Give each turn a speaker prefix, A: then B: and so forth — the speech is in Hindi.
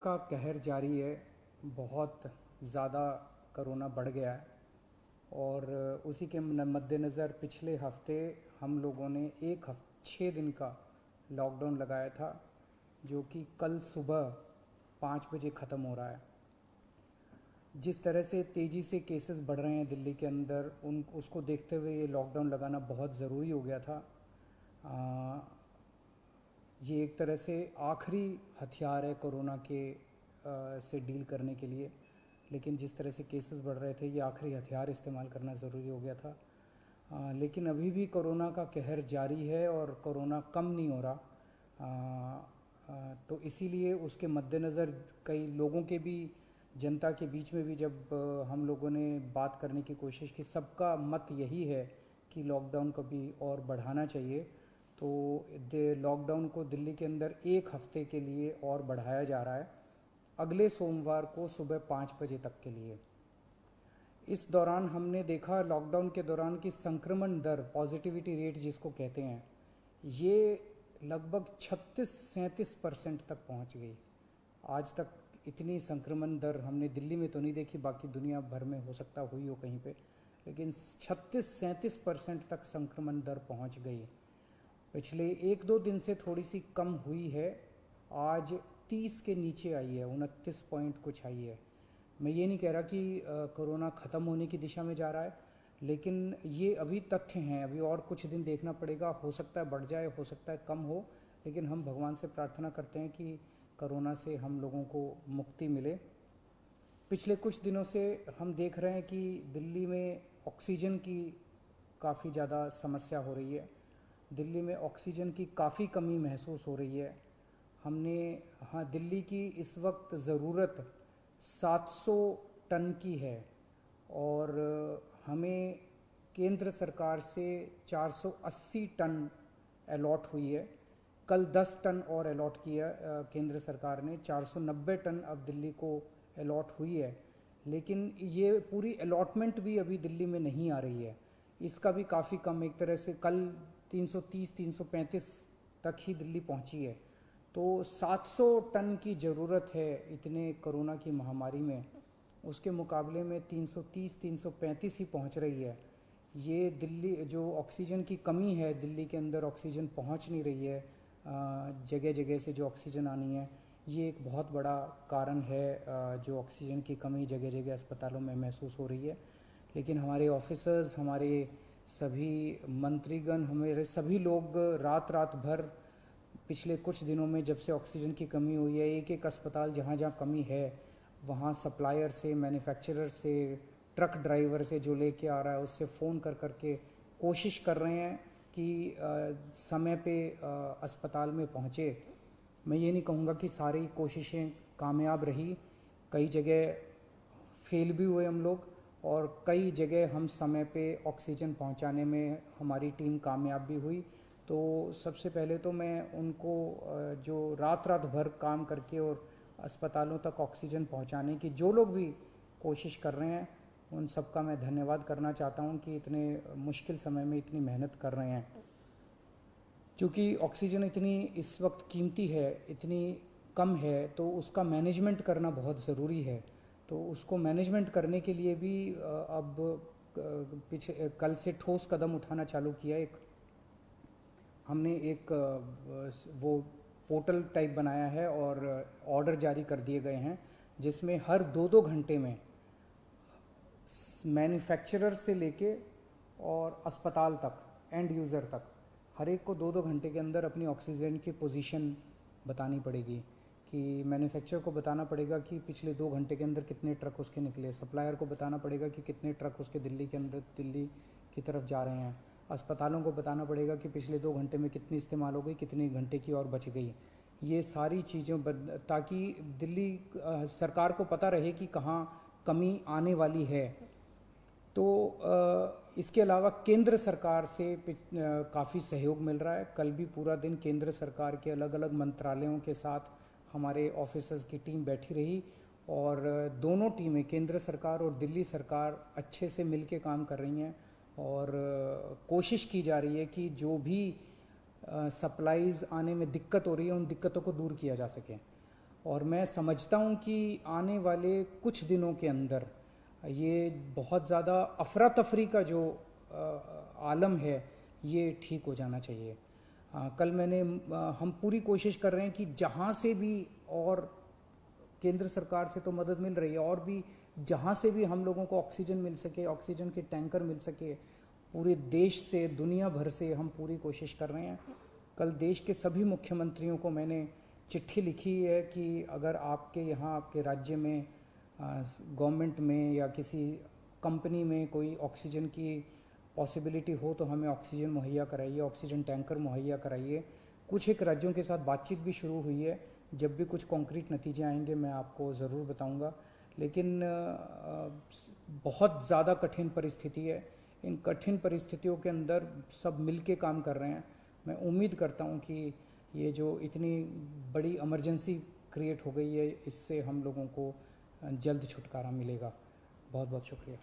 A: का कहर जारी है। बहुत ज़्यादा कोरोना बढ़ गया है और उसी के मद्देनज़र पिछले हफ्ते हम लोगों ने 6 दिन का लॉकडाउन लगाया था, जो कि कल सुबह 5 बजे ख़त्म हो रहा है। जिस तरह से तेज़ी से केसेस बढ़ रहे हैं दिल्ली के अंदर, उन उसको देखते हुए ये लॉकडाउन लगाना बहुत ज़रूरी हो गया था। ये एक तरह से आखिरी हथियार है कोरोना के से डील करने के लिए, लेकिन जिस तरह से केसेस बढ़ रहे थे, ये आखिरी हथियार इस्तेमाल करना ज़रूरी हो गया था। लेकिन अभी भी कोरोना का कहर जारी है और कोरोना कम नहीं हो रहा। तो इसीलिए उसके मद्देनज़र कई लोगों के भी, जनता के बीच में भी जब हम लोगों ने बात करने की कोशिश की, सबका मत यही है कि लॉकडाउन को भी और बढ़ाना चाहिए। तो लॉकडाउन को दिल्ली के अंदर 1 हफ्ते के लिए और बढ़ाया जा रहा है, अगले सोमवार को सुबह 5 बजे तक के लिए। इस दौरान हमने देखा, लॉकडाउन के दौरान, की संक्रमण दर, पॉजिटिविटी रेट जिसको कहते हैं, ये लगभग 36-37% तक पहुंच गई। आज तक इतनी संक्रमण दर हमने दिल्ली में तो नहीं देखी, बाकी दुनिया भर में हो सकता हुई हो कहीं पे, लेकिन 36-37% तक संक्रमण दर पहुंच गई। पिछले 1-2 दिन से थोड़ी सी कम हुई है, आज 30 के नीचे आई है, 29 पॉइंट कुछ आई है। मैं ये नहीं कह रहा कि कोरोना ख़त्म होने की दिशा में जा रहा है, लेकिन ये अभी तथ्य हैं, अभी और कुछ दिन देखना पड़ेगा। हो सकता है बढ़ जाए, हो सकता है कम हो, लेकिन हम भगवान से प्रार्थना करते हैं कि कोरोना से हम लोगों को मुक्ति मिले। पिछले कुछ दिनों से हम देख रहे हैं कि दिल्ली में ऑक्सीजन की काफ़ी ज़्यादा समस्या हो रही है। दिल्ली में ऑक्सीजन की काफ़ी कमी महसूस हो रही है। हमने, हाँ, दिल्ली की इस वक्त ज़रूरत 700 टन की है और हमें केंद्र सरकार से 480 टन अलॉट हुई है। कल 10 टन और अलॉट किया केंद्र सरकार ने, 490 टन अब दिल्ली को अलॉट हुई है। लेकिन ये पूरी अलॉटमेंट भी अभी दिल्ली में नहीं आ रही है, इसका भी काफ़ी कम, एक तरह से कल 330-335 तक ही दिल्ली पहुंची है। तो 700 टन की ज़रूरत है इतने कोरोना की महामारी में, उसके मुकाबले में 330-335 ही पहुंच रही है। ये दिल्ली, जो ऑक्सीजन की कमी है, दिल्ली के अंदर ऑक्सीजन पहुंच नहीं रही है, जगह जगह से जो ऑक्सीजन आनी है, ये एक बहुत बड़ा कारण है जो ऑक्सीजन की कमी जगह जगह अस्पतालों में महसूस हो रही है। लेकिन हमारे ऑफिसर्स, हमारे सभी मंत्रीगण, हमारे सभी लोग रात रात भर पिछले कुछ दिनों में, जब से ऑक्सीजन की कमी हुई है, एक एक अस्पताल जहाँ जहाँ कमी है, वहाँ सप्लायर से, मैन्युफैक्चरर से, ट्रक ड्राइवर से जो लेके आ रहा है, उससे फ़ोन कर कर के कोशिश कर रहे हैं कि समय पे अस्पताल में पहुँचे। मैं ये नहीं कहूँगा कि सारी कोशिशें कामयाब रही, कई जगह फेल भी हुए हम लोग, और कई जगह हम समय पे ऑक्सीजन पहुंचाने में हमारी टीम कामयाब भी हुई। तो सबसे पहले तो मैं उनको, जो रात रात भर काम करके और अस्पतालों तक ऑक्सीजन पहुंचाने की जो लोग भी कोशिश कर रहे हैं, उन सबका मैं धन्यवाद करना चाहता हूं कि इतने मुश्किल समय में इतनी मेहनत कर रहे हैं। क्योंकि ऑक्सीजन इतनी इस वक्त कीमती है, इतनी कम है, तो उसका मैनेजमेंट करना बहुत ज़रूरी है। तो उसको मैनेजमेंट करने के लिए भी अब पीछे कल से ठोस कदम उठाना चालू किया। हमने एक वो पोर्टल टाइप बनाया है और ऑर्डर जारी कर दिए गए हैं, जिसमें हर 2-2 घंटे में मैन्युफैक्चरर से लेके और अस्पताल तक, एंड यूज़र तक, हर एक को 2-2 घंटे के अंदर अपनी ऑक्सीजन की पोजीशन बतानी पड़ेगी। कि मैन्युफैक्चरर को बताना पड़ेगा कि पिछले 2 घंटे के अंदर कितने ट्रक उसके निकले, सप्लायर को बताना पड़ेगा कि कितने ट्रक उसके दिल्ली के अंदर, दिल्ली की तरफ जा रहे हैं, अस्पतालों को बताना पड़ेगा कि पिछले 2 घंटे में कितनी इस्तेमाल हो गई, कितने घंटे की और बच गई। ये सारी चीज़ें ताकि दिल्ली सरकार को पता रहे कि कहाँ कमी आने वाली है। तो इसके अलावा केंद्र सरकार से काफ़ी सहयोग मिल रहा है। कल भी पूरा दिन केंद्र सरकार के अलग अलग मंत्रालयों के साथ हमारे ऑफिसर्स की टीम बैठी रही, और दोनों टीमें, केंद्र सरकार और दिल्ली सरकार, अच्छे से मिल के काम कर रही हैं, और कोशिश की जा रही है कि जो भी सप्लाईज़ आने में दिक्कत हो रही है, उन दिक्कतों को दूर किया जा सके। और मैं समझता हूँ कि आने वाले कुछ दिनों के अंदर ये बहुत ज़्यादा अफरा तफरी का जो आलम है ये ठीक हो जाना चाहिए। कल हम पूरी कोशिश कर रहे हैं कि जहाँ से भी, और केंद्र सरकार से तो मदद मिल रही है, और भी जहाँ से भी हम लोगों को ऑक्सीजन मिल सके, ऑक्सीजन के टैंकर मिल सके, पूरे देश से, दुनिया भर से हम पूरी कोशिश कर रहे हैं। कल देश के सभी मुख्यमंत्रियों को मैंने चिट्ठी लिखी है कि अगर आपके यहाँ, आपके राज्य में, गवर्नमेंट में या किसी कंपनी में कोई ऑक्सीजन की पॉसिबिलिटी हो तो हमें ऑक्सीजन मुहैया कराइए, ऑक्सीजन टैंकर मुहैया कराइए। कुछ एक राज्यों के साथ बातचीत भी शुरू हुई है, जब भी कुछ कॉन्क्रीट नतीजे आएंगे मैं आपको ज़रूर बताऊंगा। लेकिन बहुत ज़्यादा कठिन परिस्थिति है, इन कठिन परिस्थितियों के अंदर सब मिल के काम कर रहे हैं। मैं उम्मीद करता हूं कि ये जो इतनी बड़ी इमरजेंसी क्रिएट हो गई है, इससे हम लोगों को जल्द छुटकारा मिलेगा। बहुत बहुत शुक्रिया।